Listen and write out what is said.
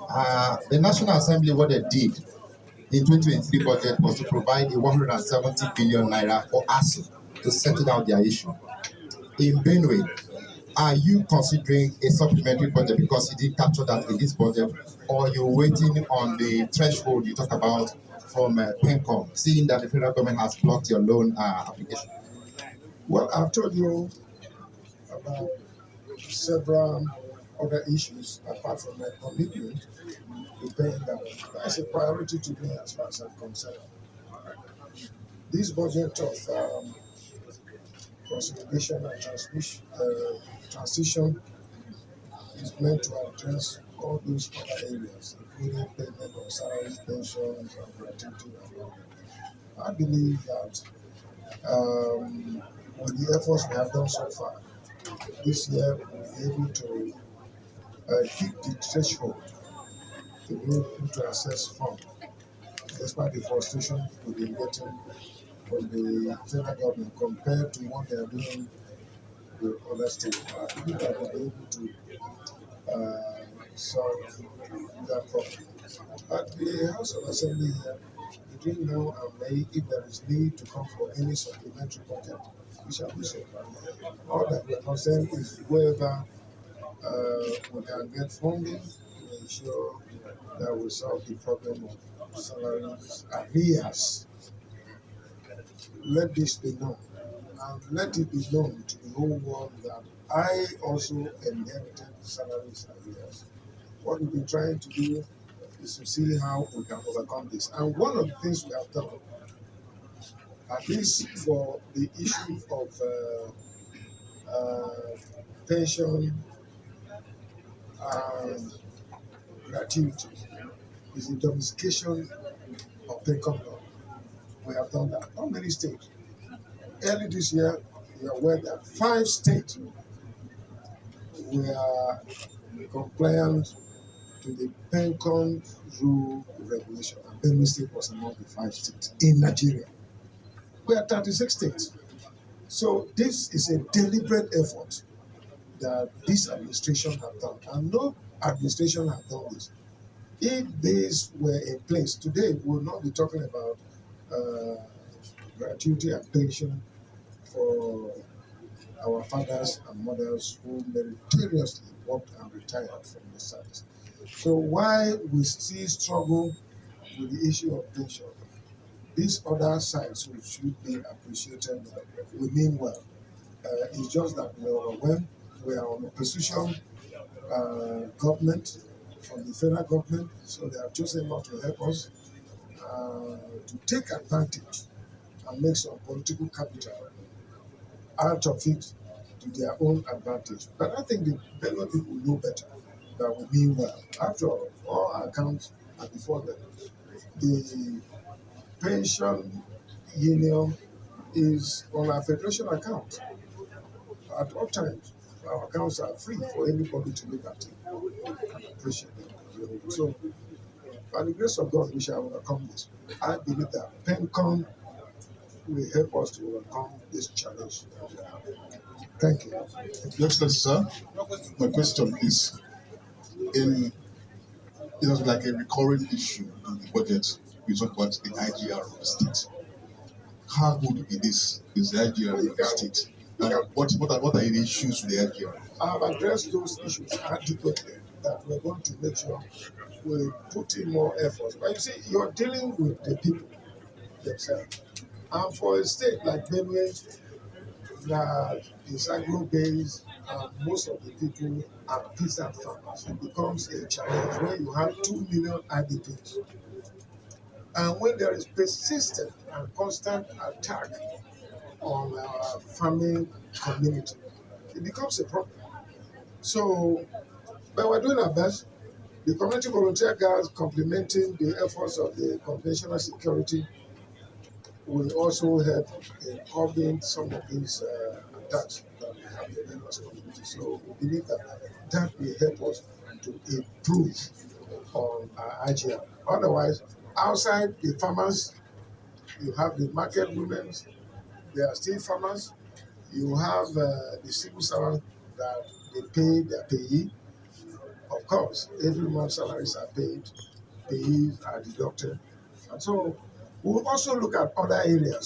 The National Assembly, what they did in 2023 budget was to provide a 170 billion naira for ASU to settle out their issue. In Benue, are you considering a supplementary budget because you didn't capture that in this budget, or you're waiting on the threshold you talk about from PENCOM, seeing that the federal government has blocked your loan application? Well, I've told you about several other issues apart from my commitment to paying that. That's a priority to me as far as I'm concerned. This budget of consolidation and transition is meant to address all those other areas, including payment of salaries, pensions, and gratuity and all. I believe that with the efforts we have done so far, this year we'll be able to hit the threshold to be able to access funds, despite the frustration we've been getting from the federal government compared to what they are doing with other states. I believe that we'll be able to solve that problem. At the House of Assembly here, between now and May, if there is need to come for any supplementary budget, we shall do so. All that we're concerned is whether we can get funding to ensure that we solve the problem of salaries arrears. Let this be known, and let it be known to the whole world that I also inherited salaries arrears. What we've been trying to do is to see how we can overcome this. And one of the things we have done, at least for the issue of pension and gratuity, is the domestication of income law. We have done that. Not many states. Early this year, we are aware that 5 states were compliant to the PENCOM rule regulation, and Benue State was among the 5 states in Nigeria. We are 36 states. So this is a deliberate effort that this administration has done, and no administration has done this. If these were in place today, we will not be talking about gratuity and pension for our fathers and mothers who meritoriously worked and retired from the service. So while we still struggle with the issue of pension, these other sides which should be appreciated, we mean well. It's just that we are overwhelmed. We are on opposition government from the federal government, so they have chosen not to help us to take advantage and make some political capital out of it to their own advantage. But I think the Benue people know better that we mean well. After all our accounts are before them. The pension union is on our federation account. At all times, our accounts are free for anybody to look at it and appreciate them. So, by the grace of God, we shall overcome this. I believe that PENCOM will help us to overcome this challenge. Thank you. Excellency, sir, my question is, it was like a recurring issue in the budget. We talk about the IGR of the state. How good is the IGR of the state? And what are the issues with the IGR? I have addressed those issues adequately, that we're going to make sure we put in more effort. But you see, you're dealing with the people themselves. And for a state like Benue, that is agro-based, and most of the people are peasant farmers, it becomes a challenge when you have 2 million IDPs. And when there is persistent and constant attack on our farming community, it becomes a problem. So, but we're doing our best. The community volunteer guards complementing the efforts of the conventional security will also help in curbing some of these attacks that we have in the various community. So we believe that will help us to improve on our IGR. Otherwise, outside the farmers, you have the market women, they are still farmers. You have the civil servants that they pay their payee. Of course, every month salaries are paid, fees are deducted. And so we'll also look at other areas